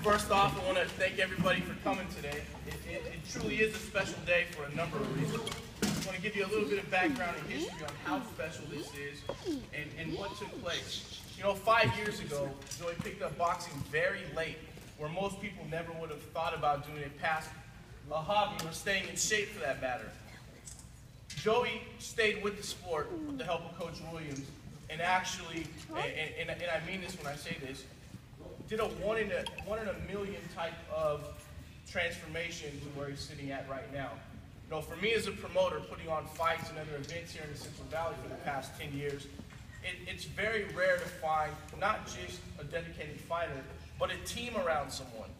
First off, I want to thank everybody for coming today. It truly is a special day for a number of reasons. I want to give you a little bit of background and history on how special this is and what took place. You know, 5 years ago, Joey picked up boxing very late, where most people never would have thought about doing it past a hobby or staying in shape for that matter. Joey stayed with the sport with the help of Coach Williams and actually, and I mean this when I say this, did a one in a million type of transformation to where he's sitting at right now. You know, for me as a promoter, putting on fights and other events here in the Central Valley for the past 10 years, it's very rare to find not just a dedicated fighter, but a team around someone.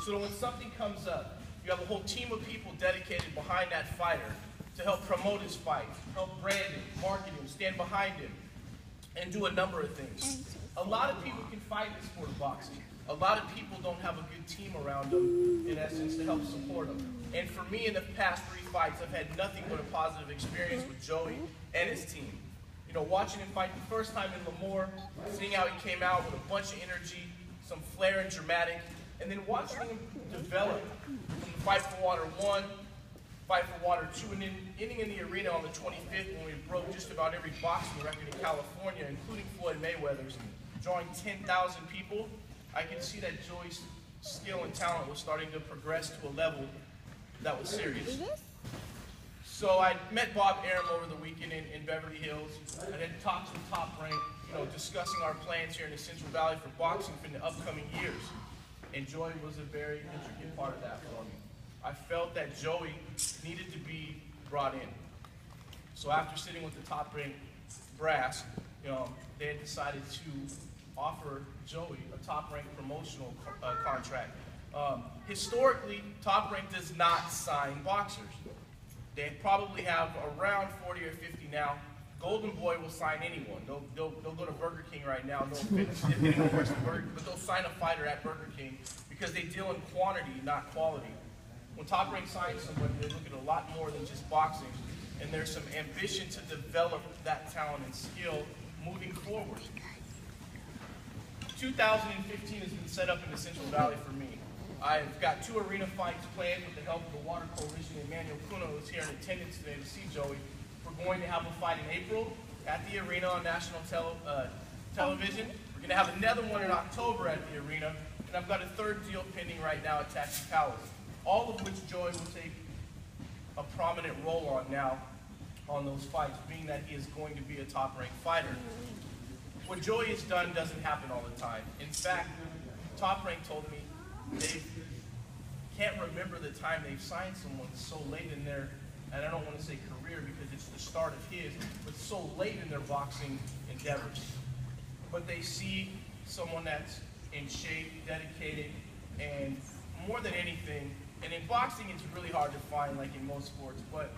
So when something comes up, you have a whole team of people dedicated behind that fighter to help promote his fight, help brand him, market him, stand behind him, and do a number of things. A lot of people can fight in the sport of boxing. A lot of people don't have a good team around them, in essence, to help support them. And for me, in the past 3 fights, I've had nothing but a positive experience with Joey and his team. You know, watching him fight the first time in Lemoore, seeing how he came out with a bunch of energy, some flair and dramatic, and then watching him develop from the Fight for Water 1, Fight for Water 2, and then ending in the arena on the 25th when we broke just about every boxing record in California, including Floyd Mayweather's, drawing 10,000 people. I could see that Joey's skill and talent was starting to progress to a level that was serious. So I met Bob Arum over the weekend in Beverly Hills. I then talked to the Top Rank, you know, discussing our plans here in the Central Valley for boxing for the upcoming years. And Joey was a very intricate part of that for me. I felt that Joey needed to be brought in. So after sitting with the Top Rank brass, you know, they had decided to offer Joey a Top Rank promotional contract. Historically, Top Rank does not sign boxers. They probably have around 40 or 50 now. Golden Boy will sign anyone. They'll go to Burger King right now. No offense if anyone works at Burger King, but they'll sign a fighter at Burger King because they deal in quantity, not quality. When Top Rank signs somebody, they look at a lot more than just boxing, and there's some ambition to develop that talent and skill moving forward. 2015 has been set up in the Central Valley for me. I've got 2 arena fights planned with the help of the Water Coalition and Manuel Cuno, who's here in attendance today to see Joey. We're going to have a fight in April at the arena on national television. We're going to have another one in October at the arena, and I've got a 3rd deal pending right now at Taxi Palace, all of which Joey will take a prominent role on now on those fights, being that he is going to be a top-ranked fighter. What Joey has done doesn't happen all the time. In fact, Top Rank told me they can't remember the time they've signed someone so late in their, and I don't want to say career because it's the start of his, but so late in their boxing endeavors. But they see someone that's in shape, dedicated, and more than anything, and in boxing it's really hard to find like in most sports, but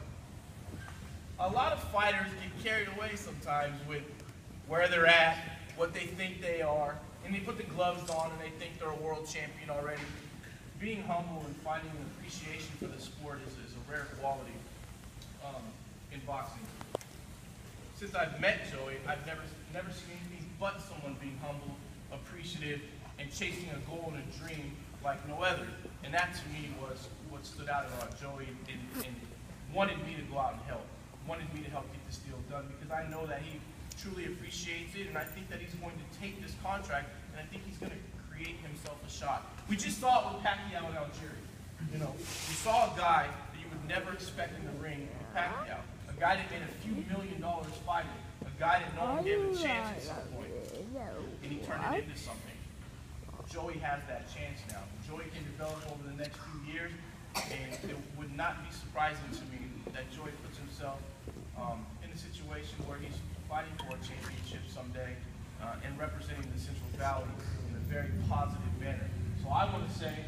a lot of fighters get carried away sometimes with where they're at, what they think they are, and they put the gloves on and they think they're a world champion already. Being humble and finding an appreciation for the sport is a rare quality in boxing. Since I've met Joey, I've never seen anything but someone being humble, appreciative, and chasing a goal and a dream like no other. And that to me was what stood out about Joey and wanted me to go out and help, wanted me to help get this deal done because I know that he truly appreciates it, and I think that he's going to take this contract, and I think he's going to create himself a shot. We just saw it with Pacquiao and Algieri. You know, we saw a guy that you would never expect in the ring with Pacquiao, a guy that made a few $1 million fighting, a guy that no one gave a chance at some point, and he turned it into something. Joey has that chance now. Joey can develop over the next few years, and it would not be surprising to me that Joey puts himself in a situation where he's fighting for a championship someday and representing the Central Valley in a very positive manner. So I want to say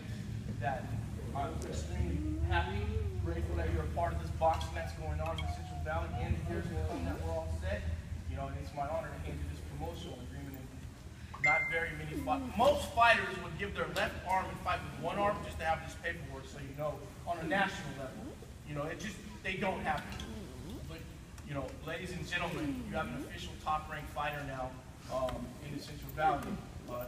that I'm extremely happy, grateful that you're a part of this boxing that's going on in the Central Valley, and here's that we're all set. You know, and it's my honor to hand you this promotional agreement. And not very many most fighters would give their left arm and fight with one arm just to have this paperwork, so you know, on a national level. You know, they don't happen. You know, ladies and gentlemen, you have an official top-ranked fighter now in the Central Valley.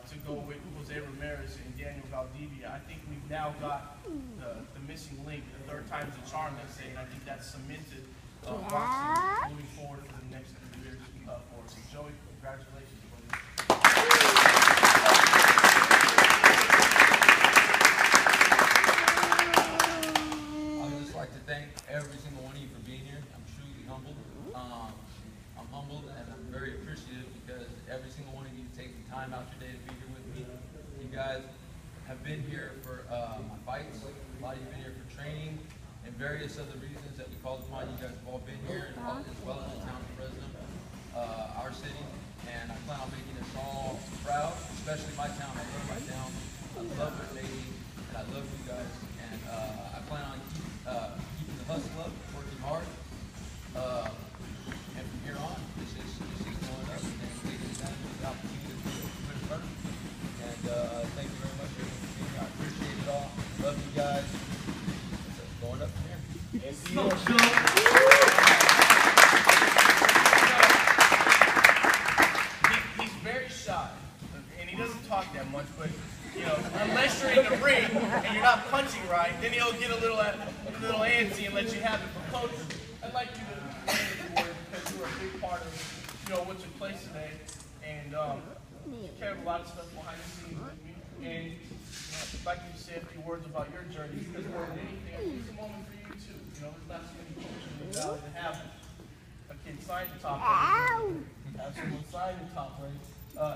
to go with Jose Ramirez and Daniel Valdivia. I think we've now got the missing link. The third time's a charm, they say, and I think that's cemented boxing moving forward for the next 3 years for us. So Joey, congratulations, buddy. I would just like to thank every single one of you for being here. I'm truly humbled. I'm humbled and I'm very appreciative because every single one of you taking time out your day to be here with me. You guys have been here for my fights. A lot of you have been here for training and various other reasons that we called upon. You guys have all been here, as well as the town of Fresno, our city. And I plan on making us all proud, especially my town. I love my town. I love it, lady, and I love you guys. And I plan on keeping the hustle up, working hard. And from here on, this is going up and taking advantage of the opportunity to put in front of me. And thank you very much for being here. I appreciate it all. Love you guys. So going up from here. He's very shy, and he doesn't talk that much, but you know, unless you're in the ring and you're not punching right, then he'll get a little antsy and let you have it. But Coach, I'd like you to say a word because you were a big part of, you know, what took place today, and you carried a lot of stuff behind the scenes with me, and I'd like you to say a few words about your journey because more than anything, I think it's a moment for you too. You know, there's not so many coaches in the valley that have a kid sign the top ready, have someone sign the top ready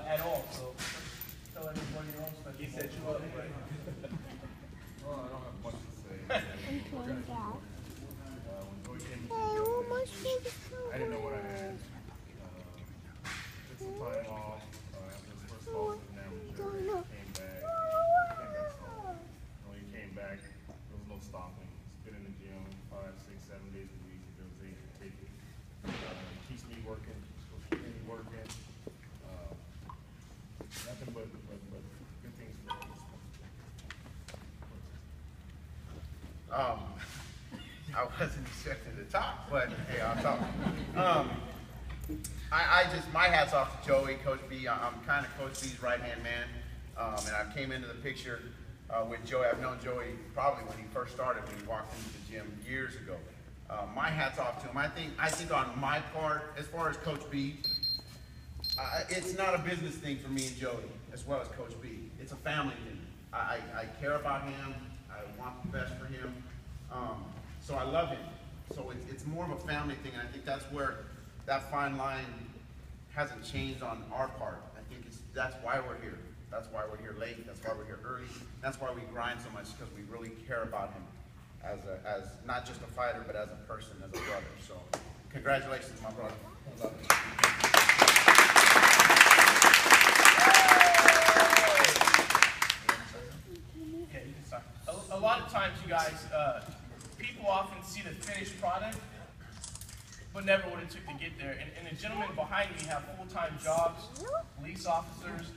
at all. So tell everybody your own stuff. He set you up, right? Well, I don't have much to say. We're gonna keep working. When Joey came to I didn't know what I had. Took some time off after his first loss with an amateur. Came back strong. When he came back, there was no stopping. He's been in the gym 5, 6, 7 days a week. There was able to take it. Keeps me working. Keeps me working. Nothing but good things for us. I wasn't expecting to talk, but hey, I'll talk. My hat's off to Joey, Coach B. I'm kind of Coach B's right-hand man, and I came into the picture with Joey. I've known Joey probably when he first started, when he walked into the gym years ago. My hat's off to him. I think on my part, as far as Coach B, it's not a business thing for me and Joey, as well as Coach B. It's a family thing. I care about him. I want the best for him. So I love him. So it's more of a family thing, and I think that's where that fine line hasn't changed on our part. I think that's why we're here. That's why we're here late. That's why we're here early. That's why we grind so much, because we really care about him as not just a fighter, but as a person, as a brother. So congratulations, my brother. I love you. A lot of times, you guys, people often see the finished product, but never what it took to get there. And the gentlemen behind me have full-time jobs, police officers,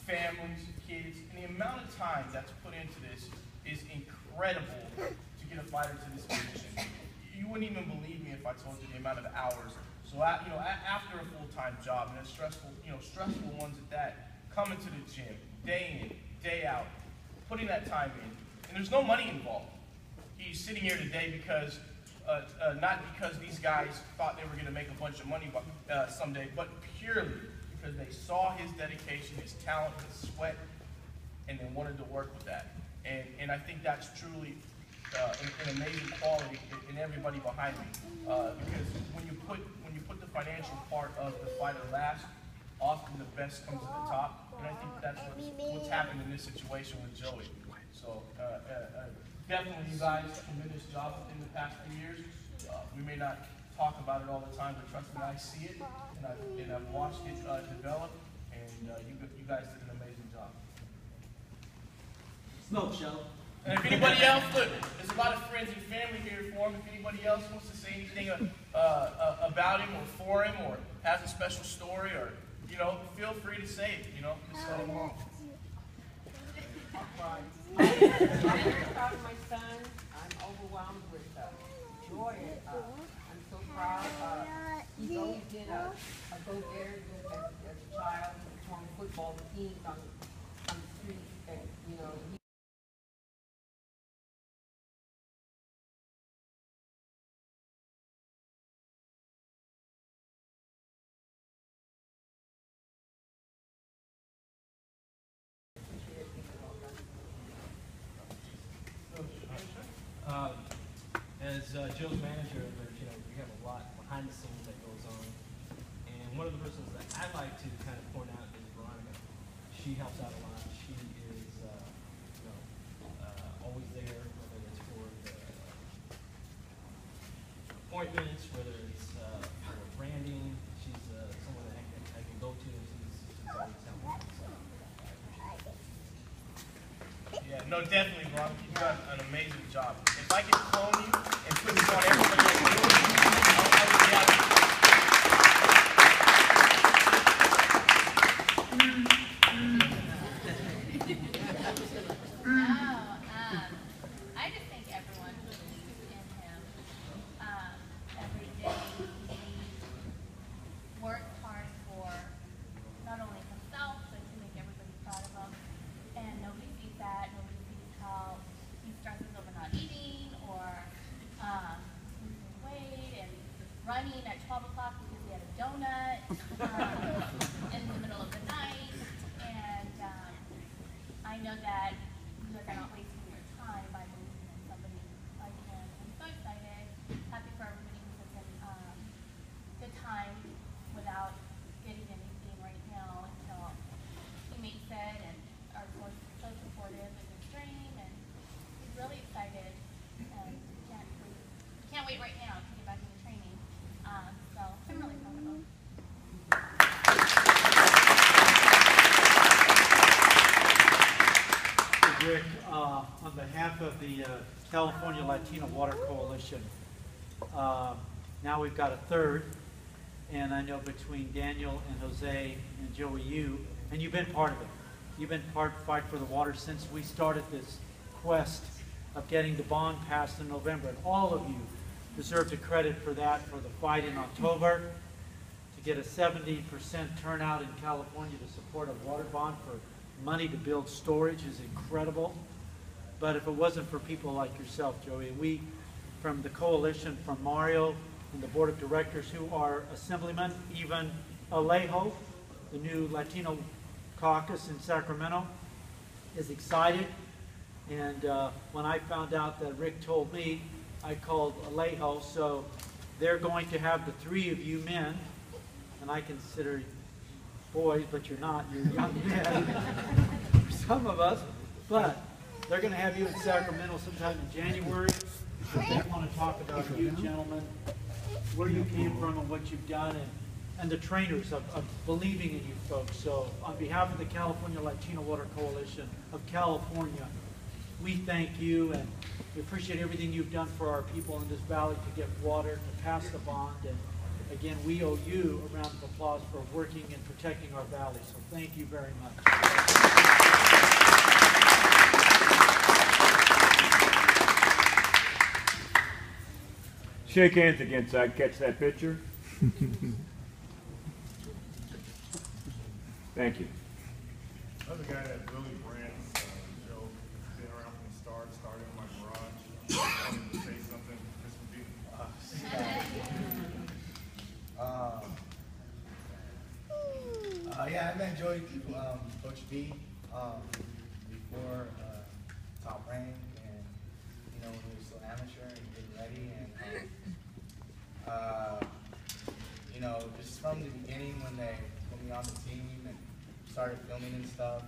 families, kids, and the amount of time that's put into this is incredible to get a fighter to this position. You wouldn't even believe me if I told you the amount of hours. So, after a full-time job and a stressful ones at that, coming to the gym, day in, day out, putting that time in, and there's no money involved. He's sitting here today because, not because these guys thought they were going to make a bunch of money someday, but purely because they saw his dedication, his talent, his sweat, and they wanted to work with that. And I think that's truly an amazing quality in everybody behind me. Because when you put the financial part of the fighter last, often the best comes to the top. And I think that's what's happened in this situation with Joey. So definitely, you guys, tremendous job in the past few years. We may not talk about it all the time, but trust me, I see it, and I've watched it develop, and you guys did an amazing job. Smoke show. And if anybody else, look, there's a lot of friends and family here for him. If anybody else wants to say anything about him or for him, or has a special story, or feel free to say it. Just let him know. I'm very proud of my son. I'm overwhelmed with joy. I'm so proud. He's always been a go-getter as a child. He formed football teams on you know, As Joe's manager, there's, we have a lot behind the scenes that goes on, and one of the persons that I like to kind of point out is Veronica. She helps out a lot. She is, always there, whether it's for the appointments, whether it's for branding. She's someone that I can go to, and she's always helping. So I appreciate it. Yeah, no, definitely, Veronica. You've done an amazing job. If I could clone you and put this on everybody else, I would be happy. I just thank everyone who believes in him. Every day he works hard for not only himself, but to make everybody proud of him. And nobody sees that. Nobody sees how he stresses over not eating or losing weight and running at 12 o'clock because he had a donut in the middle of the night. And I know that you guys are not wasting your time by believing in somebody like him. I'm so excited, happy for everybody who took the time without getting anything right now until he makes it, and are so supportive of his dream, and he's really excited and can't wait right now to get back into training. So I'm really proud of him. Rick, on behalf of the California Latino Water Coalition, now we've got a third, and I know between Daniel and Jose and Joey, and you've been part of it. You've been fight for the water since we started this quest of getting the bond passed in November, and all of you deserve the credit for that, for the fight in October. To get a 70% turnout in California to support a water bond for money to build storage is incredible. But if it wasn't for people like yourself, Joey, we from the coalition, from Mario and the board of directors who are assemblymen, even Alejo, the new Latino caucus in Sacramento, is excited. And when I found out that Rick told me, I called Alejo. So they're going to have the three of you men, and I consider boys, but you're not, you're young men, for some of us, but they're going to have you in Sacramento sometime in January, because they want to talk about you gentlemen, where you came from and what you've done, and the trainers of believing in you folks. So on behalf of the California Latino Water Coalition of California, we thank you, and we appreciate everything you've done for our people in this valley to get water, to pass the bond, and again, we owe you a round of applause for working and protecting our valley. So thank you very much. Shake hands again so I can catch that picture. Thank you. Another guy that Billy Brandt, Joe, been around from the start, started in my garage. I wanted to say something. This would be yeah, I met Joey through Coach B before Top Rank, and when we were still amateur and getting ready, and just from the beginning when they put me on the team and started filming and stuff,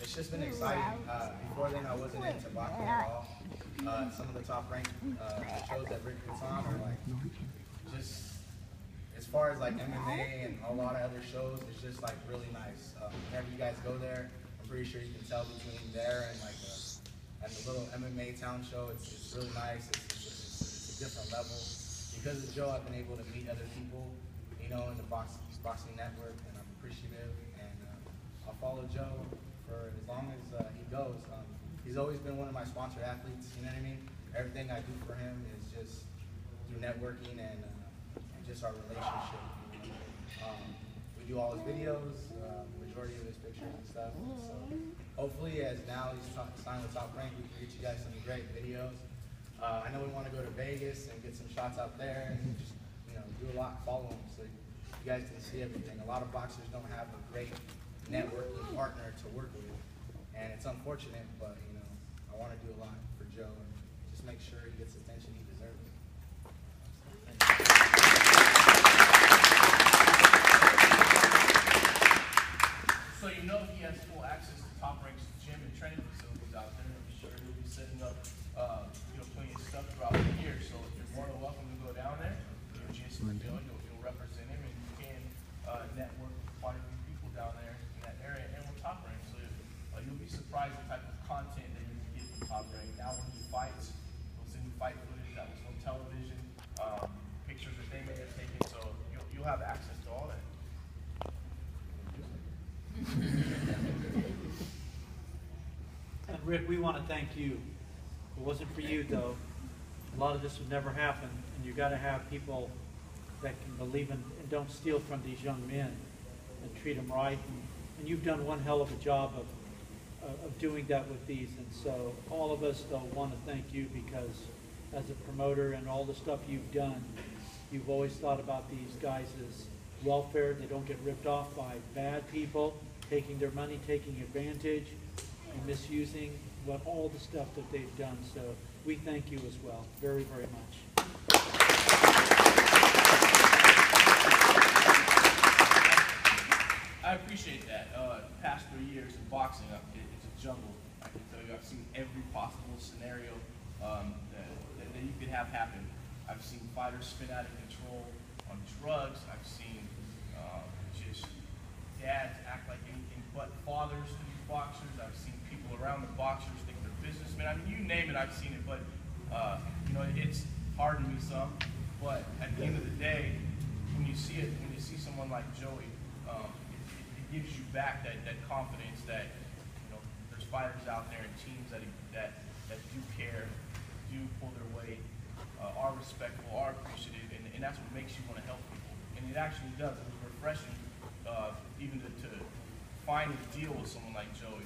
it's just been exciting. Before then, I wasn't into boxing at all. Some of the Top Rank shows that Rick puts on are like just. As far as like MMA and a lot of other shows, it's just like really nice. Whenever you guys go there, I'm pretty sure you can tell between there and like the little MMA town show, it's really nice. It's a different level. Because of Joe, I've been able to meet other people, in the boxing network, and I'm appreciative. And I'll follow Joe for as long as he goes. He's always been one of my sponsored athletes. You know what I mean? Everything I do for him is just through networking and just our relationship. We do all his videos, majority of his pictures and stuff. And so hopefully, as now he's signed with Top Rank, we can get you guys some great videos. I know we want to go to Vegas and get some shots out there and just do a lot, follow him so you guys can see everything. A lot of boxers don't have a great networking partner to work with, and it's unfortunate, but I want to do a lot for Joe and just make sure he gets the attention he deserves. So he has full access to Top Rank's gym and training facilities out there. I'm sure he'll be setting up plenty of stuff throughout the year. So if you're more than welcome to go down there, you'll represent him and you can network with quite a few people down there in that area and with Top Rank. So you'll be surprised the type of content that you can get from Top Rank. Now when he fights, he'll send you fight footage that was on television, pictures that they may have taken. So you'll have access to all that. And Rick, we want to thank you. If it wasn't for you, though, a lot of this would never happen. And you got to have people that can believe in and don't steal from these young men and treat them right. And you've done one hell of a job of doing that with these. And so all of us, though, want to thank you because as a promoter and all the stuff you've done, you've always thought about these guys' welfare. They don't get ripped off by bad people, taking their money, taking advantage, and misusing all the stuff that they've done. So we thank you as well, very, very much. I appreciate that. The past 3 years in boxing, it's a jungle. I can tell you, I've seen every possible scenario that you could have happen. I've seen fighters spin out of control on drugs. I've seen just dads act like anything but fathers to these boxers. I've seen people around the boxers think they're businessmen. I mean, you name it, I've seen it. But it's hardened me some. But at the end of the day, when you see someone like Joey, it gives you back that confidence that there's fighters out there and teams that do care, do pull their weight, are respectful, are appreciative, and that's what makes you want to help people. And it actually does. It was refreshing even to find a deal with someone like Joey,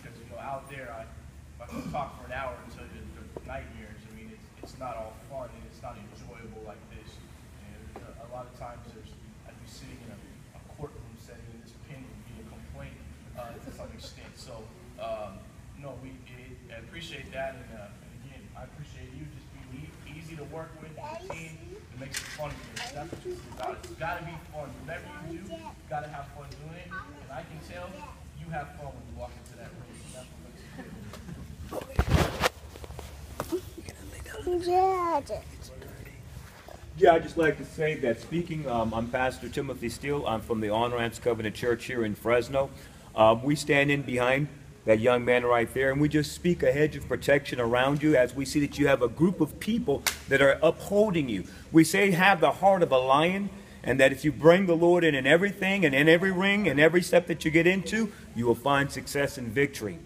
because out there I can talk for an hour and tell you the nightmares. I mean, it's not all fun and it's not enjoyable like this. And a lot of times I'd be sitting in a courtroom setting and this pen would be a complaint to some extent. So no, I appreciate that, and again, I appreciate you just being easy to work with, the team. It makes it fun. That's what it's about. It's got to be fun. Whatever you do, you got to have fun doing it. And I can tell you have fun when you walk into that ring. That's what makes it good. Yeah, I'd just like to say that speaking, I'm Pastor Timothy Steele. I'm from the On Ramps Covenant Church here in Fresno. We stand in behind that young man right there, and we just speak a hedge of protection around you as we see that you have a group of people that are upholding you. We say have the heart of a lion, and that if you bring the Lord in everything and in every ring and every step that you get into, you will find success and victory.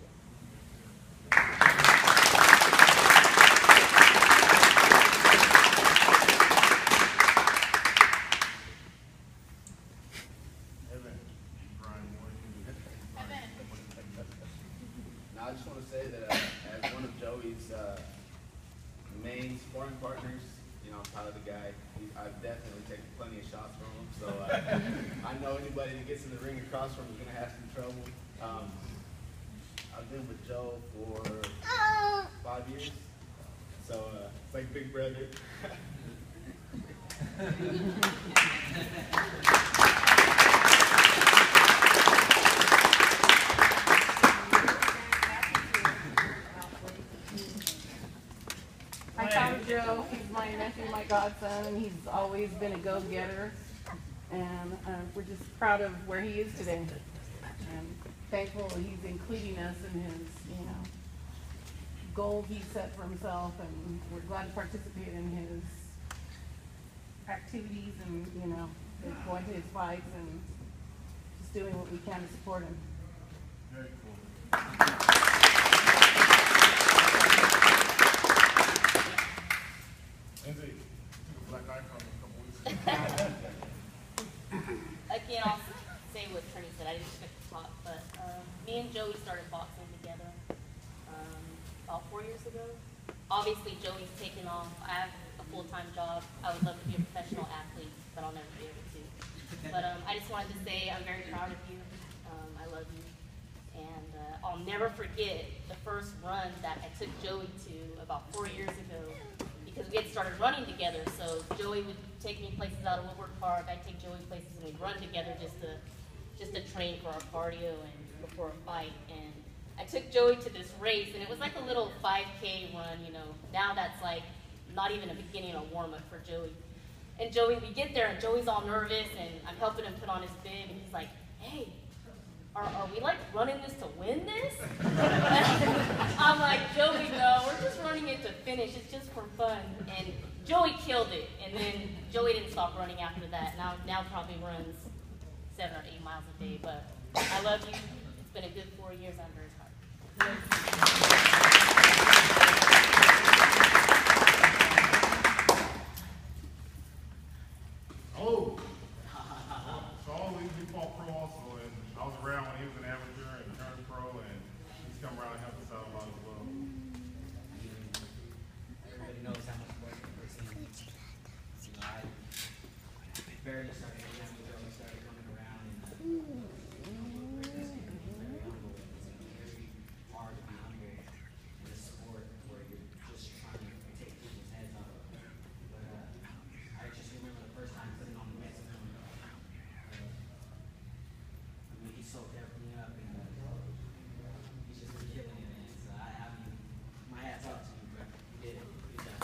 I just want to say that as one of Joey's main sparring partners, I'm proud of the guy. I've definitely taken plenty of shots from him, so I know anybody that gets in the ring across from him is going to have some trouble. I've been with Joe for 5 years, so it's like big brother. I found Joe. He's my nephew, my godson, and he's always been a go-getter. And we're just proud of where he is today. And thankful that he's including us in his, goal he set for himself. And we're glad to participate in his activities and, going to his fights and just doing what we can to support him. Very cool. Lindsay, you took a black eye from a couple weeks ago. Again, w.Top, but me and Joey started boxing together about 4 years ago. Obviously, Joey's taken off. I have a full-time job. I would love to be a professional athlete, but I'll never be able to. But I just wanted to say I'm very proud of you. I love you. And I'll never forget the first run that I took Joey to about 4 years ago, because we had started running together. So Joey would take me places out of Woodward Park. I'd take Joey places, and we'd run together just to train for our cardio and before a fight. And I took Joey to this race, and it was like a little 5K run, you know. Now that's like not even a beginning or warm-up for Joey. And Joey, we get there, and Joey's all nervous, and I'm helping him put on his bib, and he's like, hey, are we like running this to win this? I'm like, Joey, no, we're just running it to finish. It's just for fun. And Joey killed it, and then Joey didn't stop running after that. Now probably runs 7 or 8 miles a day, but I love you. It's been a good 4 years. I'm very proud. Oh, so all these we fought pro also, and I was around when he was an amateur and turned pro, and he's come around and helped us out a lot as well. Everybody knows how much work it puts in. You know, I barely started hanging out with Joe. He started coming around, and he's very humble. It's very hard to be humble in a sport where you're just trying to take people's heads off. But I just remember the first time putting on the Mexican. I mean, he soaked everything up, and he's just been killing it, man. So I mean, my hat's off to you, bro. You did it. Good job.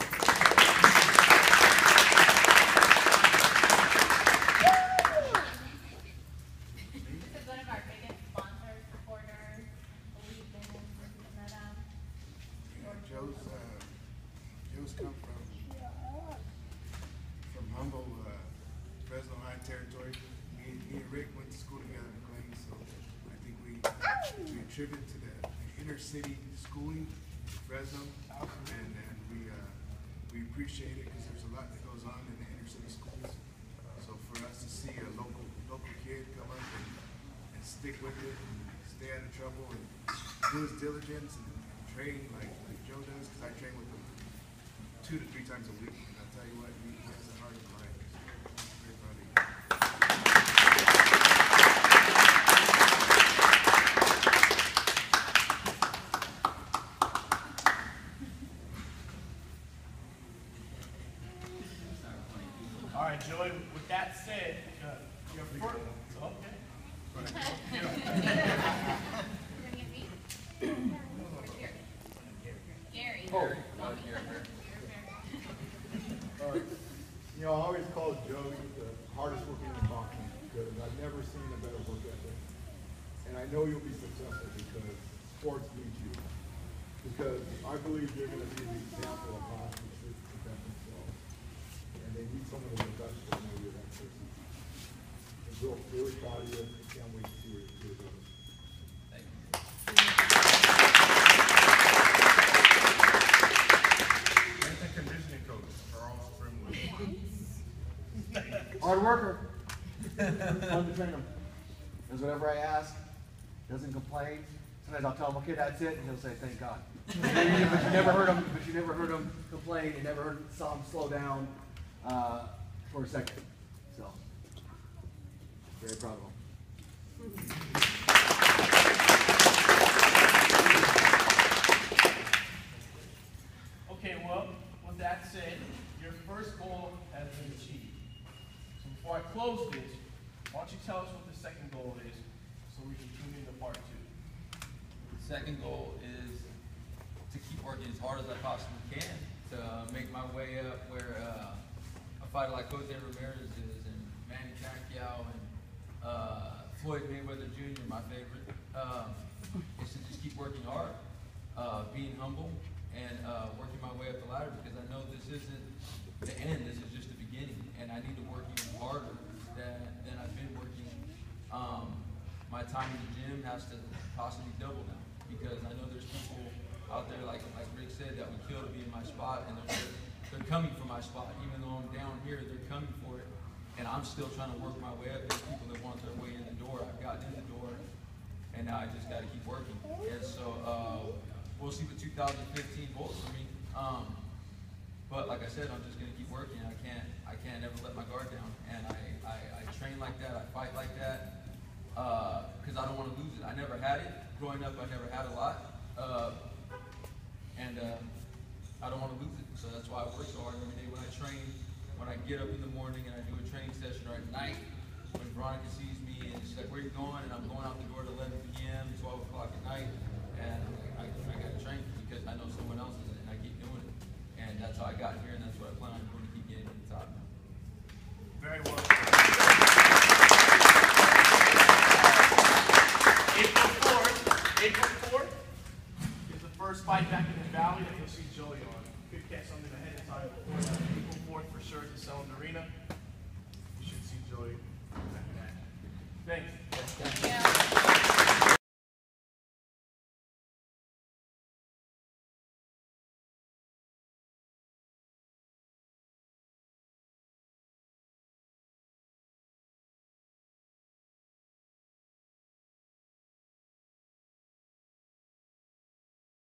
This is one of our biggest sponsors, supporters, believe in us, Joe's come from humble Fresno high territory. Me and Rick went to school together in McLean, so I think we attribute to the inner city schooling in Fresno, and we appreciate it because there's a lot that goes on in the inner city schools. So for us to see a local kid come up and stick with it and stay out of trouble and do his diligence and train like Joe does, because I train with him 2 to 3 times a week, and I'll tell you what, he has a heart of life. Very proud of you. All right, Joey, with that said, your first, okay. Gary. You know, I always call Joey the hardest working in boxing because I've never seen a better work ethic. And I know you'll be successful because sports needs you. Because I believe you're going to be the example of how to prevent themselves. And they need someone to look up to know you're that person. And we're really proud of you. I can't wait to see where you're going. Thank you. Strength and conditioning coach, Charles Trimley. Hard worker. Fun to train him. Does whatever I ask. Doesn't complain. Sometimes I'll tell him, okay, that's it, and he'll say, thank God. But you never heard him complain. You never saw him slow down for a second. So, very proud of him. Okay, well, with that said, your first goal has been achieved. So before I close this, why don't you tell us what the second goal is so we can tune into part 2. The second goal is to keep working as hard as I possibly can to make my way up where a fighter like Jose Ramirez is, and Manny Pacquiao, and Floyd Mayweather Jr., my favorite. Is to just keep working hard, being humble, and working my way up the ladder, because I know this isn't the end, this is just the beginning, and I need to work even harder than I've been working. My time in the gym has to possibly double now, because I know there's people out there, like Rick said, that would kill to be in my spot, and they're coming for my spot. Even though I'm down here, they're coming for it, and I'm still trying to work my way up. There's people that want their way in the door. I've gotten in the door, and now I just got to keep working. And so we'll see what 2015 holds for me. But like I said, I'm just going to keep working. I can't ever let my guard down. And I train like that. I fight like that because I don't want to lose it. I never had it. Growing up, I never had a lot. And I don't want to lose it. So that's why I work so hard every day when I train. When I get up in the morning and I do a training session, or at night when Veronica sees me and she's like, "Where are you going?" And I'm going out the door at 11 p.m., 12 o'clock at night, and I got to train because I know someone else is, and I keep doing it. And that's how I got here, and that's what I plan on doing to keep getting to the top. Very well. April 4th is the first fight back in